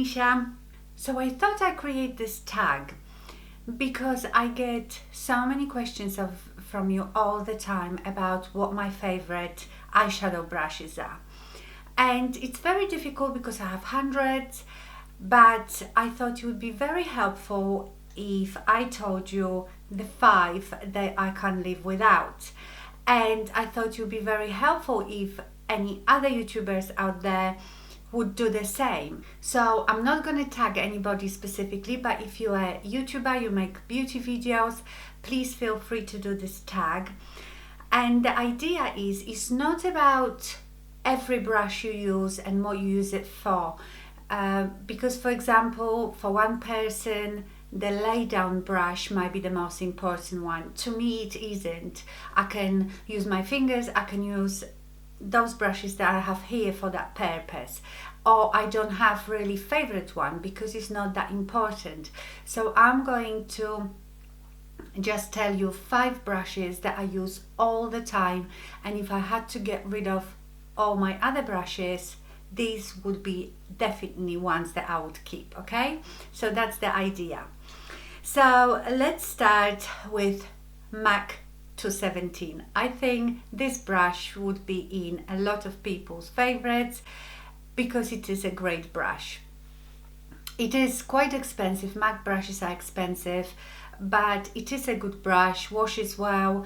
Nisha. So I thought I'd create this tag because I get so many questions from you all the time about what my favorite eyeshadow brushes are. And it's very difficult because I have hundreds, but I thought it would be very helpful if I told you the 5 that I can't live without. And I thought it would be very helpful if any other YouTubers out there would do the same. So I'm not going to tag anybody specifically, but if you're a YouTuber, you make beauty videos, please feel free to do this tag. And the idea is, it's not about every brush you use and what you use it for. Because for example, for one person, the lay down brush might be the most important one. To me, it isn't. I can use my fingers, I can use those brushes that I have here for that purpose, or I don't have really favorite one because it's not that important. So I'm going to just tell you 5 brushes that I use all the time, and if I had to get rid of all my other brushes, these would be definitely ones that I would keep. Okay, so that's the idea. So let's start with MAC 217. I think this brush would be in a lot of people's favorites because it is a great brush. It is quite expensive. MAC brushes are expensive, but it is a good brush, washes well.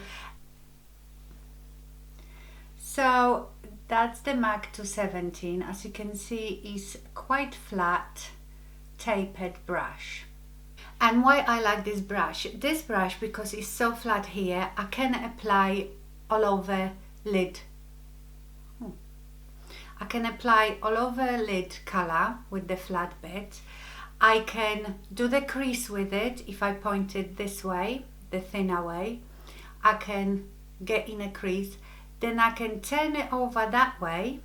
So that's the MAC 217. As you can see, it's quite flat, tapered brush. And why I like this brush? This brush, because it's so flat here, I can apply all over lid. I can apply all over lid color with the flat bit. I can do the crease with it if I point it this way, the thinner way. I can get in a crease, then I can turn it over that way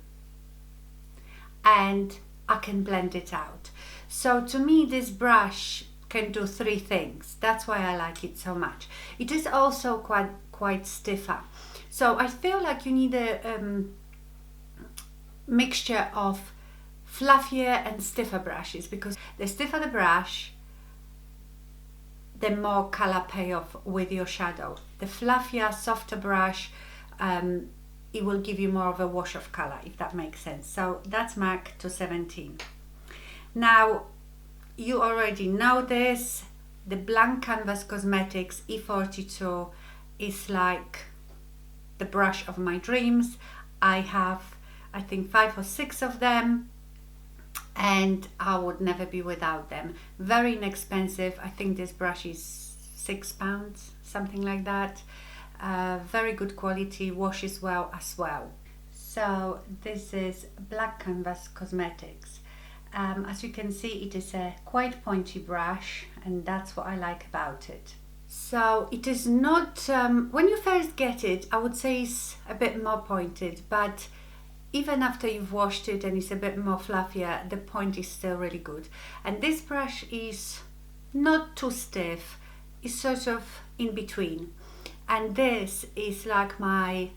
and I can blend it out. So to me, this brush can do 3 things. That's why I like it so much. It is also quite stiffer. So I feel like you need a mixture of fluffier and stiffer brushes, because the stiffer the brush, the more color payoff with your shadow. The fluffier, softer brush, it will give you more of a wash of color, if that makes sense. So that's MAC 217. Now, you already know this, the Blanc Cnvas Cosmetics E42 is like the brush of my dreams. I have, I think, 5 or 6 of them, and I would never be without them. Very inexpensive. I think this brush is £6, something like that. Very good quality, washes well as well. So this is Blanc Cnvas Cosmetics. As you can see, it is a quite pointy brush, and that's what I like about it. So it is not, when you first get it, I would say it's a bit more pointed, but even after you've washed it and it's a bit more fluffier, the point is still really good. And this brush is not too stiff, it's sort of in between. And this is like my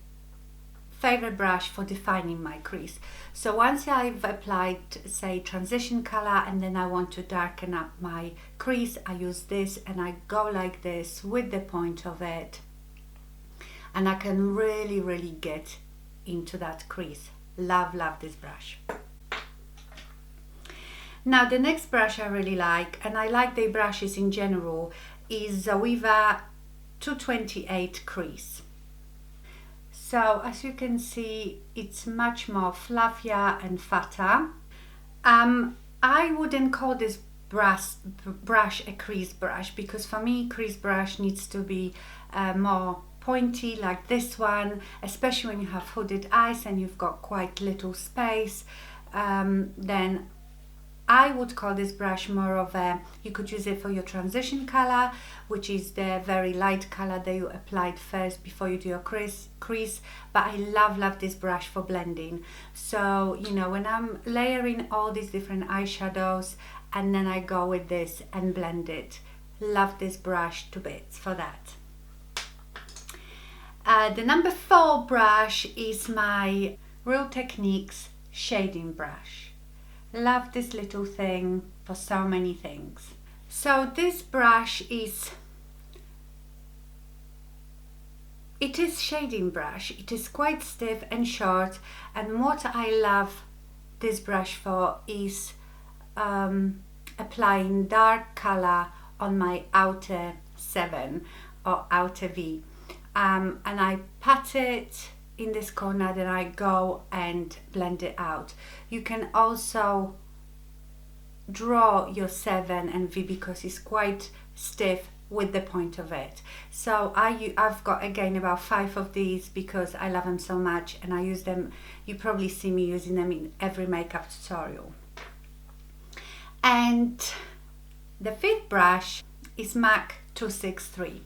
favorite brush for defining my crease. So once I've applied, say, transition color, and then I want to darken up my crease, I use this and I go like this with the point of it, and I can really get into that crease. Love this brush. Now the next brush I really like, and I like the brushes in general, is Zoeva 228 Crease. So as you can see, it's much more fluffier and fatter. I wouldn't call this brush a crease brush, because for me, crease brush needs to be more pointy like this one, especially when you have hooded eyes and you've got quite little space. Then I would call this brush more of a, you could use it for your transition color, which is the very light color that you applied first before you do your crease. But I love this brush for blending. So, you know, when I'm layering all these different eyeshadows and then I go with this and blend it, love this brush to bits for that. The number 4 brush is my Real Techniques shading brush. Love this little thing for so many things. So this brush is shading brush. It is quite stiff and short, and what I love this brush for is applying dark color on my outer 7 or outer V, and I pat it in this corner, then I go and blend it out. You can also draw your 7 and V because it's quite stiff with the point of it. So I've got again about 5 of these because I love them so much, and I use them. You probably see me using them in every makeup tutorial. And the 5th brush is MAC 263.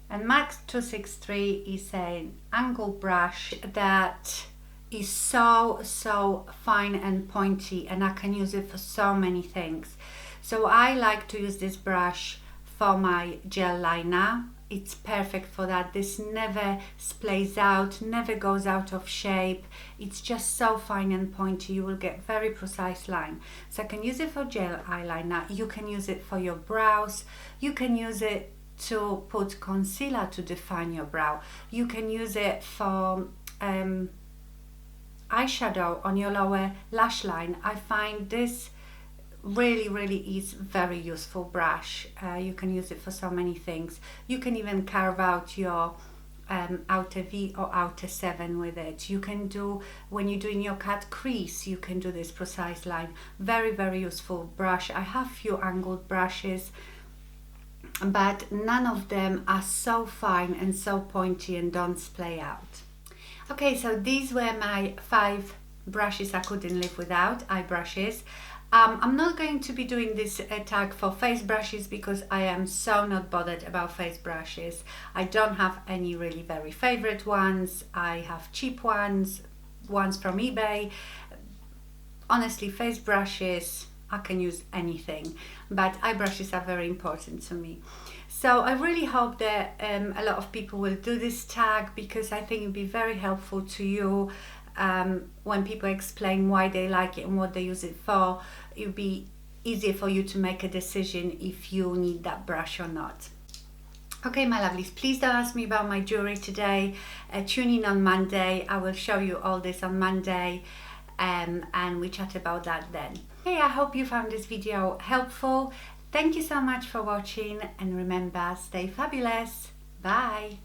And MAC 263 is an angled brush that is so fine and pointy, and I can use it for so many things. So I like to use this brush for my gel liner. It's perfect for that. This never splays out, never goes out of shape. It's just so fine and pointy. You will get very precise line. So I can use it for gel eyeliner. You can use it for your brows. You can use it to put concealer to define your brow. You can use it for eyeshadow on your lower lash line. I find this really is very useful brush. You can use it for so many things. You can even carve out your outer V or outer 7 with it. You can do, when you're doing your cut crease, you can do this precise line. Very useful brush. I have few angled brushes, but none of them are so fine and so pointy and don't splay out. Okay, so these were my 5 brushes I couldn't live without, eye brushes. I'm not going to be doing this tag for face brushes because I am so not bothered about face brushes. I don't have any really very favorite ones. I have cheap ones from eBay. Honestly, face brushes, I can use anything, but eye brushes are very important to me. So I really hope that a lot of people will do this tag, because I think it'd be very helpful to you when people explain why they like it and what they use it for. It would be easier for you to make a decision if you need that brush or not. Okay, my lovelies, please don't ask me about my jewelry today. Tune in on Monday. I will show you all this on Monday, and we chat about that then. Okay, I hope you found this video helpful. Thank you so much for watching, and remember, stay fabulous. Bye.